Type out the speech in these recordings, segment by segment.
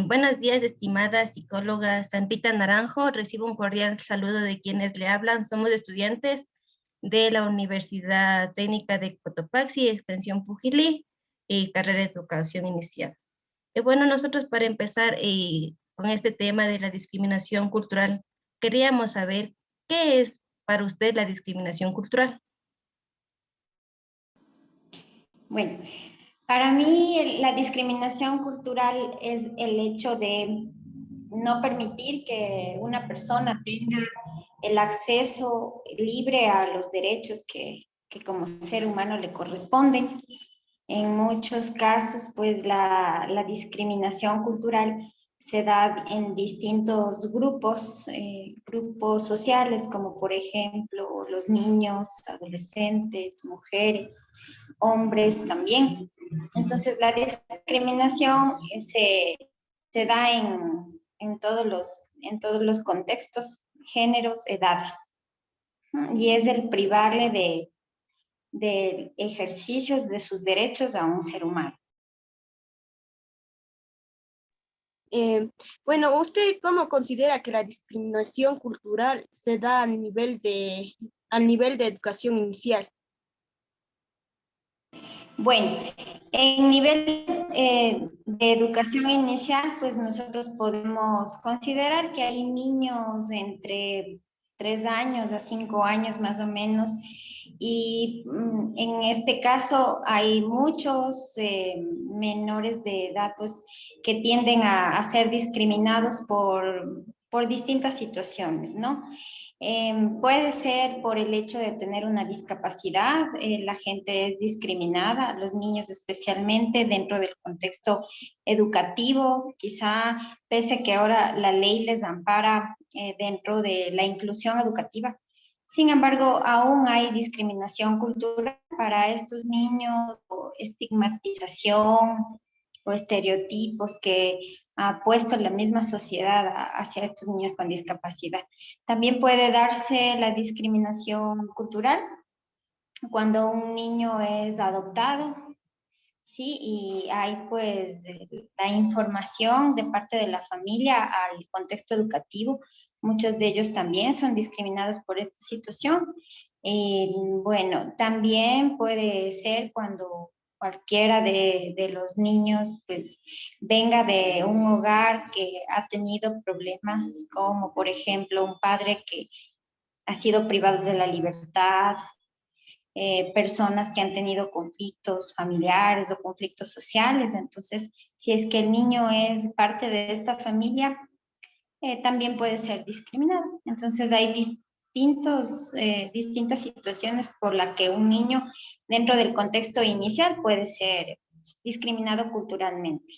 Buenos días, estimada psicóloga Santita Naranjo. Recibo un cordial saludo de quienes le hablan. Somos estudiantes de la Universidad Técnica de Cotopaxi, Extensión Pujilí, y carrera de educación inicial. Bueno, nosotros para empezar con este tema de la discriminación cultural, queríamos saber qué es para usted la discriminación cultural. Bueno, para mí la discriminación cultural es el hecho de no permitir que una persona tenga el acceso libre a los derechos que como ser humano le corresponden. En muchos casos, pues la discriminación cultural se da en distintos grupos sociales, como por ejemplo los niños, adolescentes, mujeres, hombres también. Entonces, la discriminación se da en todos los contextos, géneros, edades. Y es el privarle de ejercicios de sus derechos a un ser humano. Bueno, ¿usted cómo considera que la discriminación cultural se da al nivel de educación inicial? Bueno, en nivel de educación inicial, pues nosotros podemos considerar que hay niños entre 3 años a 5 años más o menos, y en este caso hay muchos menores de edad pues, que tienden a ser discriminados por distintas situaciones, ¿no? Puede ser por el hecho de tener una discapacidad, la gente es discriminada, los niños especialmente dentro del contexto educativo, quizá pese a que ahora la ley les ampara dentro de la inclusión educativa. Sin embargo, aún hay discriminación cultural para estos niños, o estigmatización o estereotipos que ha puesto la misma sociedad hacia estos niños con discapacidad. También puede darse la discriminación cultural cuando un niño es adoptado, ¿sí? Y hay pues la información de parte de la familia al contexto educativo. Muchos de ellos también son discriminados por esta situación. Bueno, también puede ser cuando cualquiera de los niños pues venga de un hogar que ha tenido problemas, como por ejemplo un padre que ha sido privado de la libertad, personas que han tenido conflictos familiares o conflictos sociales. Entonces, si es que el niño es parte de esta familia, también puede ser discriminado. Entonces, hay distintas situaciones por las que un niño dentro del contexto inicial puede ser discriminado culturalmente.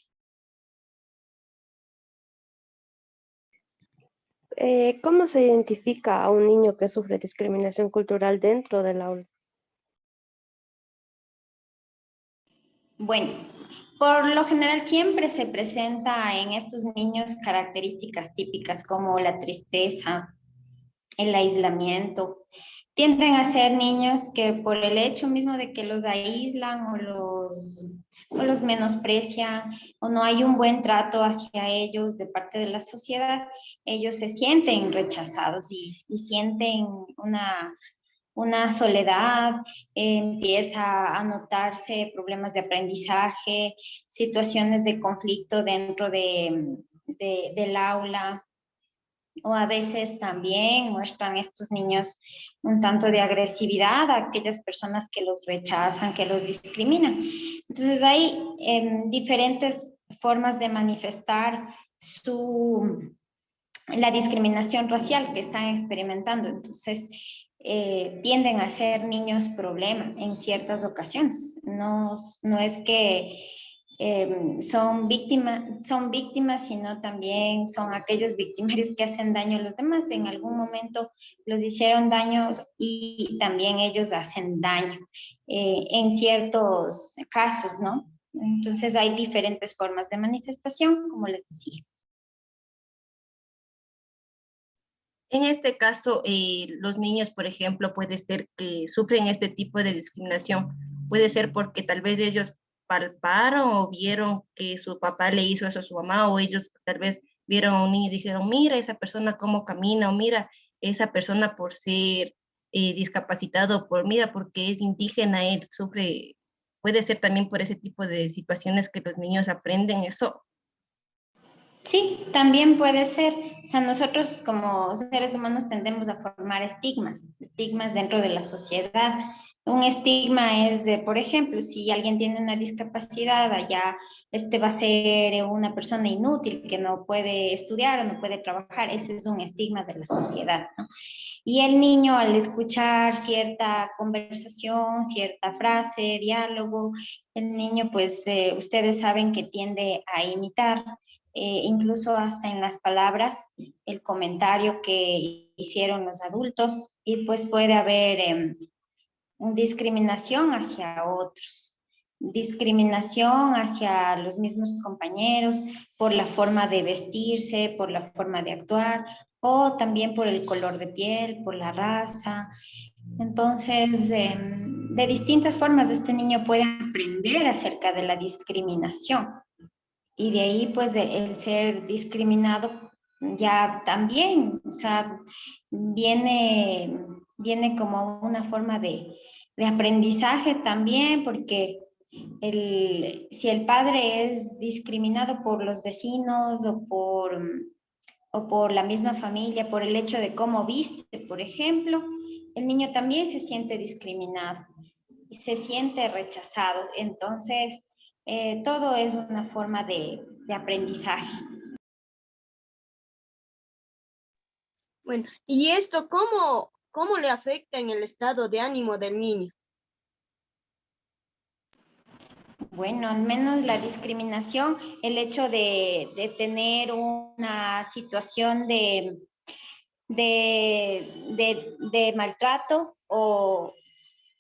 ¿Cómo se identifica a un niño que sufre discriminación cultural dentro del aula? Bueno, por lo general siempre se presenta en estos niños características típicas como la tristeza, el aislamiento. Tienden a ser niños que por el hecho mismo de que los aíslan o los menosprecian o no hay un buen trato hacia ellos de parte de la sociedad, ellos se sienten rechazados y sienten una soledad, empieza a notarse problemas de aprendizaje, situaciones de conflicto dentro del aula, o a veces también muestran estos niños un tanto de agresividad a aquellas personas que los rechazan, que los discriminan. Entonces hay diferentes formas de manifestar la discriminación racial que están experimentando. Entonces, tienden a ser niños problema en ciertas ocasiones. No es que son víctimas, sino también son aquellos victimarios que hacen daño a los demás. En algún momento los hicieron daño y también ellos hacen daño en ciertos casos, ¿no? Entonces hay diferentes formas de manifestación, como les decía. En este caso, los niños, por ejemplo, puede ser que sufren este tipo de discriminación. Puede ser porque tal vez ellos palparon o vieron que su papá le hizo eso a su mamá, o ellos tal vez vieron a un niño y dijeron, mira esa persona cómo camina, o mira esa persona por ser discapacitado, mira, porque es indígena, él sufre, puede ser también por ese tipo de situaciones que los niños aprenden eso. Sí, también puede ser. O sea, nosotros como seres humanos tendemos a formar estigmas dentro de la sociedad. Un estigma es, por ejemplo, si alguien tiene una discapacidad, allá este va a ser una persona inútil que no puede estudiar o no puede trabajar. Ese es un estigma de la sociedad, ¿no? Y el niño al escuchar cierta conversación, cierta frase, diálogo, el niño pues ustedes saben que tiende a imitar, incluso hasta en las palabras, el comentario que hicieron los adultos, y pues puede haber discriminación hacia otros, discriminación hacia los mismos compañeros por la forma de vestirse, por la forma de actuar, o también por el color de piel, por la raza. Entonces, de distintas formas este niño puede aprender acerca de la discriminación, y de ahí pues el ser discriminado ya también, o sea, viene como una forma de aprendizaje también, porque si el padre es discriminado por los vecinos o por la misma familia, por el hecho de cómo viste, por ejemplo, el niño también se siente discriminado y se siente rechazado. Entonces, todo es una forma de aprendizaje. Bueno, ¿y esto cómo le afecta en el estado de ánimo del niño? Bueno, al menos la discriminación, el hecho de tener una situación de maltrato o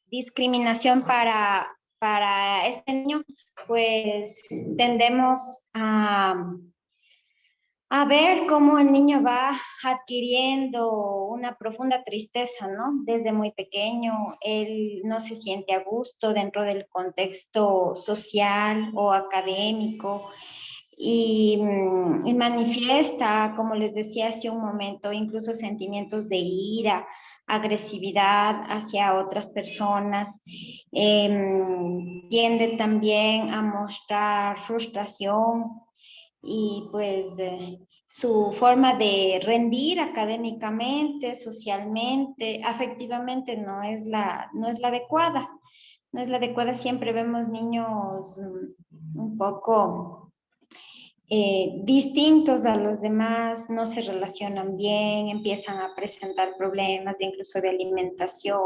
discriminación para este niño, pues tendemos a ver cómo el niño va adquiriendo una profunda tristeza, ¿no? Desde muy pequeño, él no se siente a gusto dentro del contexto social o académico, y manifiesta, como les decía hace un momento, incluso sentimientos de ira, agresividad hacia otras personas. Tiende también a mostrar frustración, y pues su forma de rendir académicamente, socialmente, afectivamente no es la adecuada. No es la adecuada. Siempre vemos niños un poco distintos a los demás, no se relacionan bien, empiezan a presentar problemas incluso de alimentación,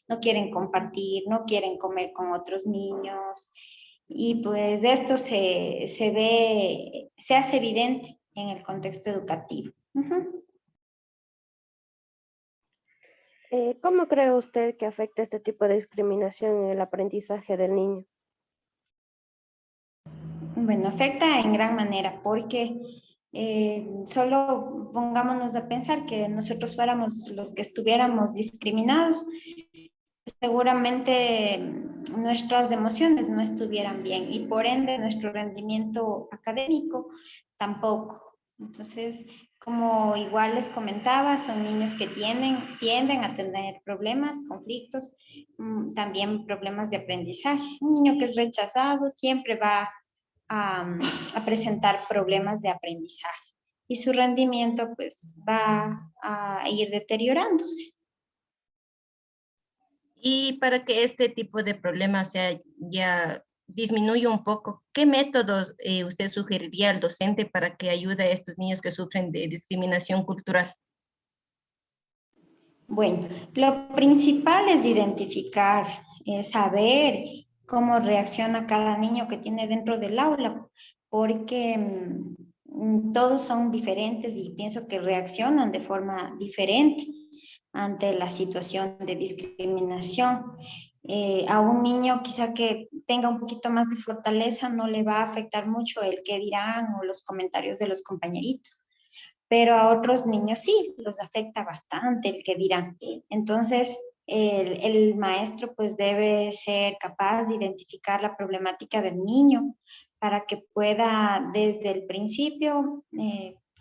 no quieren compartir, no quieren comer con otros niños. Y pues esto se hace evidente en el contexto educativo. ¿Cómo cree usted que afecta este tipo de discriminación en el aprendizaje del niño? Bueno, afecta en gran manera porque solo pongámonos a pensar que nosotros fuéramos los que estuviéramos discriminados, seguramente nuestras emociones no estuvieran bien y por ende nuestro rendimiento académico tampoco. Entonces, como igual les comentaba, son niños que tienden a tener problemas, conflictos, también problemas de aprendizaje. Un niño que es rechazado siempre va a presentar problemas de aprendizaje y su rendimiento pues va a ir deteriorándose. Y para que este tipo de problemas sea ya disminuya un poco, ¿qué métodos usted sugeriría al docente para que ayude a estos niños que sufren de discriminación cultural? Bueno, lo principal es identificar, saber cómo reacciona cada niño que tiene dentro del aula, porque todos son diferentes y pienso que reaccionan de forma diferente ante la situación de discriminación. A un niño quizá que tenga un poquito más de fortaleza no le va a afectar mucho el qué dirán o los comentarios de los compañeritos, pero a otros niños sí, los afecta bastante el que dirán. Entonces, El maestro pues debe ser capaz de identificar la problemática del niño para que pueda desde el principio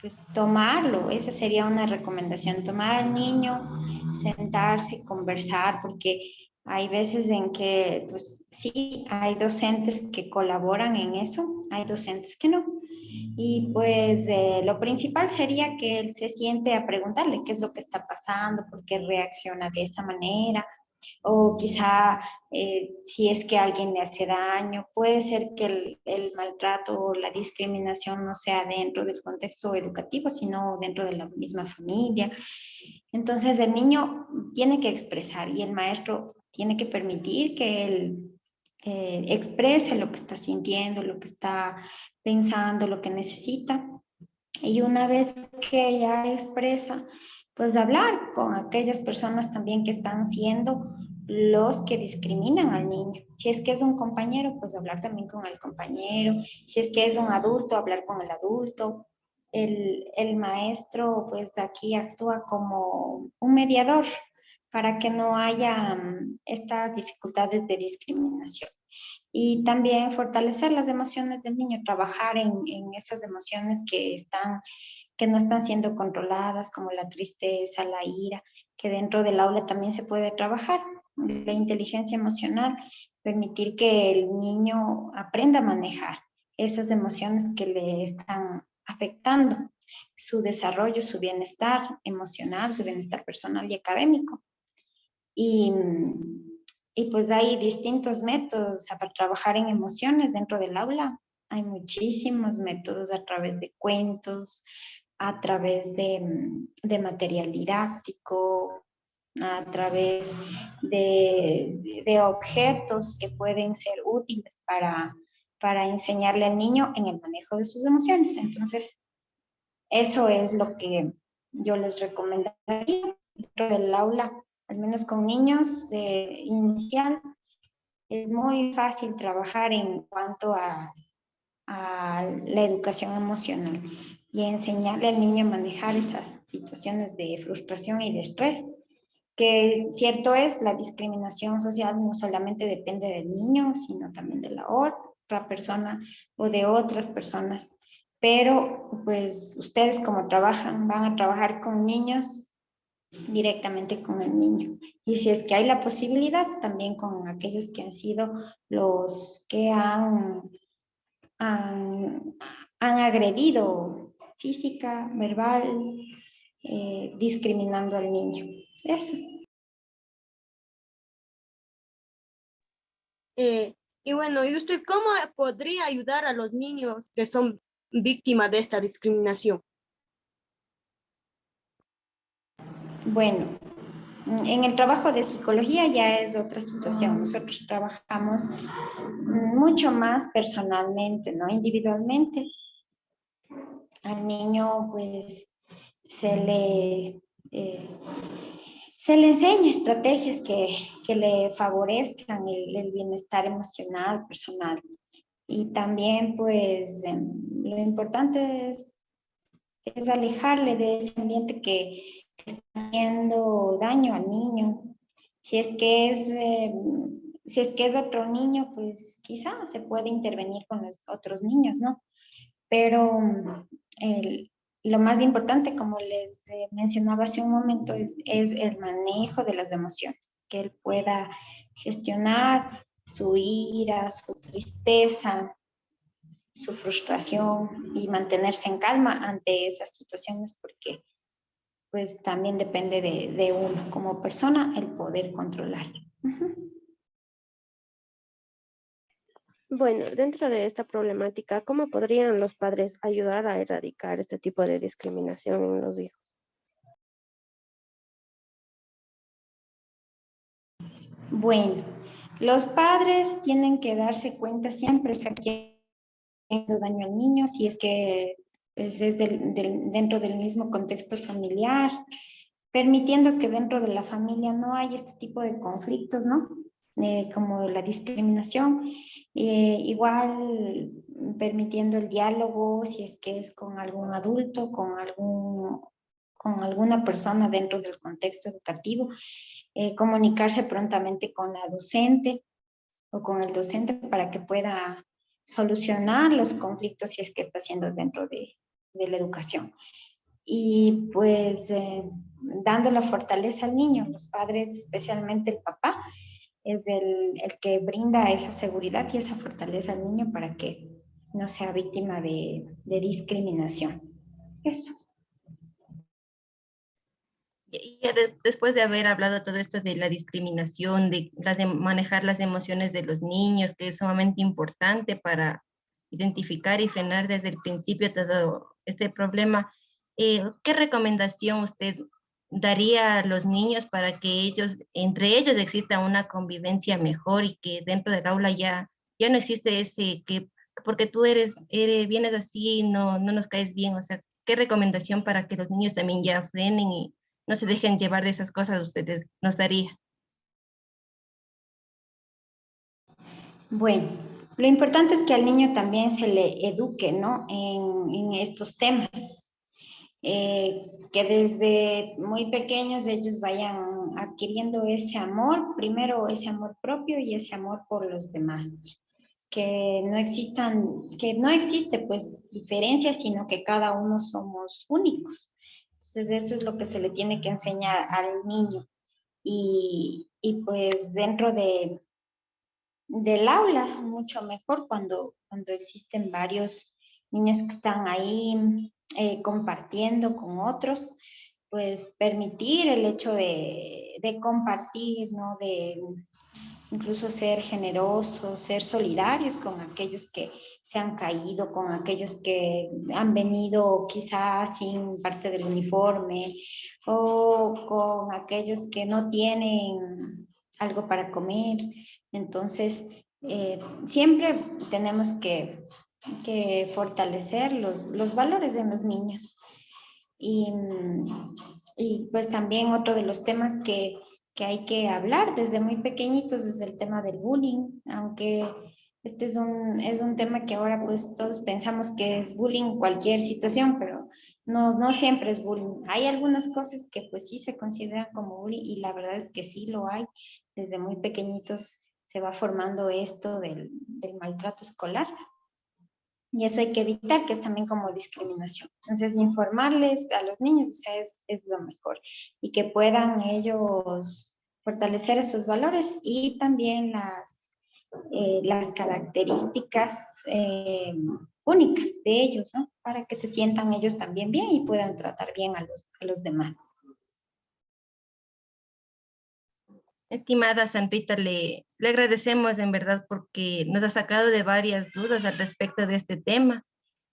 pues tomarlo. Esa sería una recomendación, tomar al niño, sentarse, conversar, porque hay veces en que pues sí, hay docentes que colaboran en eso, hay docentes que no. Y pues lo principal sería que él se siente a preguntarle qué es lo que está pasando, por qué reacciona de esa manera, o quizá si es que alguien le hace daño, puede ser que el maltrato o la discriminación no sea dentro del contexto educativo, sino dentro de la misma familia. Entonces el niño tiene que expresar y el maestro tiene que permitir que él exprese lo que está sintiendo, lo que está pensando, lo que necesita. Y una vez que ella expresa, pues hablar con aquellas personas también que están siendo los que discriminan al niño. Si es que es un compañero, pues hablar también con el compañero. Si es que es un adulto, hablar con el adulto. El maestro, pues aquí actúa como un mediador para que no haya estas dificultades de discriminación. Y también fortalecer las emociones del niño, trabajar en esas emociones que no están siendo controladas, como la tristeza, la ira, que dentro del aula también se puede trabajar. La inteligencia emocional, permitir que el niño aprenda a manejar esas emociones que le están afectando su desarrollo, su bienestar emocional, su bienestar personal y académico. Y pues hay distintos métodos para trabajar en emociones dentro del aula. Hay muchísimos métodos a través de cuentos, a través de material didáctico, a través de objetos que pueden ser útiles para enseñarle al niño en el manejo de sus emociones. Entonces, eso es lo que yo les recomendaría dentro del aula, al menos con niños de inicial. Es muy fácil trabajar en cuanto a la educación emocional y enseñarle al niño a manejar esas situaciones de frustración y de estrés. Que cierto es, la discriminación social no solamente depende del niño, sino también de la otra persona o de otras personas. Pero pues ustedes como trabajan, van a trabajar con niños directamente con el niño. Y si es que hay la posibilidad, también con aquellos que han sido los que han agredido física, verbal, discriminando al niño. Eso. Y bueno, ¿y usted cómo podría ayudar a los niños que son víctimas de esta discriminación? Bueno, en el trabajo de psicología ya es otra situación. Nosotros trabajamos mucho más personalmente, ¿no? Individualmente. Al niño, pues, se le, eh, se le enseña estrategias que le favorezcan el bienestar emocional, personal. Y también, pues, lo importante es alejarle de ese ambiente que está haciendo daño al niño. Si es que es otro niño, pues quizás se puede intervenir con los otros niños, ¿no? Pero lo más importante, como les mencionaba hace un momento, es el manejo de las emociones, que él pueda gestionar su ira, su tristeza, su frustración y mantenerse en calma ante esas situaciones, porque pues también depende de uno como persona el poder controlar. Bueno, dentro de esta problemática, ¿cómo podrían los padres ayudar a erradicar este tipo de discriminación en los hijos? Bueno, los padres tienen que darse cuenta siempre, o sea, quién hace daño al niño, si es que pues, es dentro del mismo contexto familiar, permitiendo que dentro de la familia no haya este tipo de conflictos, ¿no? Como la discriminación, igual permitiendo el diálogo, si es que es con algún adulto, con alguna persona dentro del contexto educativo, comunicarse prontamente con la docente o con el docente para que pueda solucionar los conflictos si es que está haciendo dentro de la educación. Y pues dando la fortaleza al niño, los padres, especialmente el papá, es el que brinda esa seguridad y esa fortaleza al niño para que no sea víctima de discriminación. Eso. Y ya después de haber hablado todo esto de la discriminación, de manejar las emociones de los niños, que es sumamente importante para identificar y frenar desde el principio todo este problema, ¿qué recomendación usted daría a los niños para que ellos, entre ellos exista una convivencia mejor y que dentro del aula ya no existe ese que porque tú vienes así, no nos caes bien? O sea, ¿qué recomendación para que los niños también ya frenen y no se dejen llevar de esas cosas ustedes nos daría? Bueno, lo importante es que al niño también se le eduque, ¿no? En estos temas. Que desde muy pequeños ellos vayan adquiriendo ese amor, primero ese amor propio y ese amor por los demás. Que no existe pues diferencias, sino que cada uno somos únicos. Entonces eso es lo que se le tiene que enseñar al niño. Y pues dentro del aula, mucho mejor cuando existen varios niños que están ahí compartiendo con otros, pues permitir el hecho de compartir, ¿no? De incluso ser generosos, ser solidarios con aquellos que se han caído, con aquellos que han venido quizás sin parte del uniforme o con aquellos que no tienen algo para comer. Entonces, siempre tenemos que fortalecer los valores en los niños. Y pues también otro de los temas que hay que hablar desde muy pequeñitos, desde el tema del bullying, aunque este es un tema que ahora pues todos pensamos que es bullying en cualquier situación, pero no siempre es bullying. Hay algunas cosas que pues sí se consideran como bullying y la verdad es que sí lo hay. Desde muy pequeñitos se va formando esto del maltrato escolar. Y eso hay que evitar, que es también como discriminación. Entonces, informarles a los niños, o sea, es lo mejor. Y que puedan ellos fortalecer esos valores y también las características únicas de ellos, ¿no? Para que se sientan ellos también bien y puedan tratar bien a los demás. Estimada San Rita, le agradecemos en verdad porque nos ha sacado de varias dudas al respecto de este tema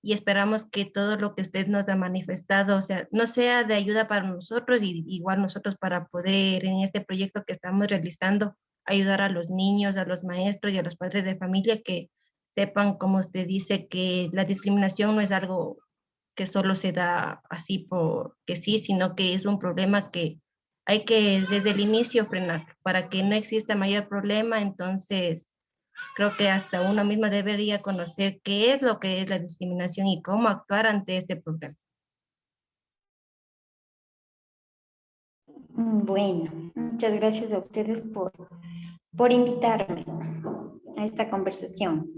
y esperamos que todo lo que usted nos ha manifestado, o sea, no sea de ayuda para nosotros y igual nosotros para poder en este proyecto que estamos realizando ayudar a los niños, a los maestros y a los padres de familia que sepan, como usted dice, que la discriminación no es algo que solo se da así porque sí, sino que es un problema que hay que desde el inicio frenar para que no exista mayor problema. Entonces, creo que hasta uno mismo debería conocer qué es lo que es la discriminación y cómo actuar ante este problema. Bueno, muchas gracias a ustedes por invitarme a esta conversación.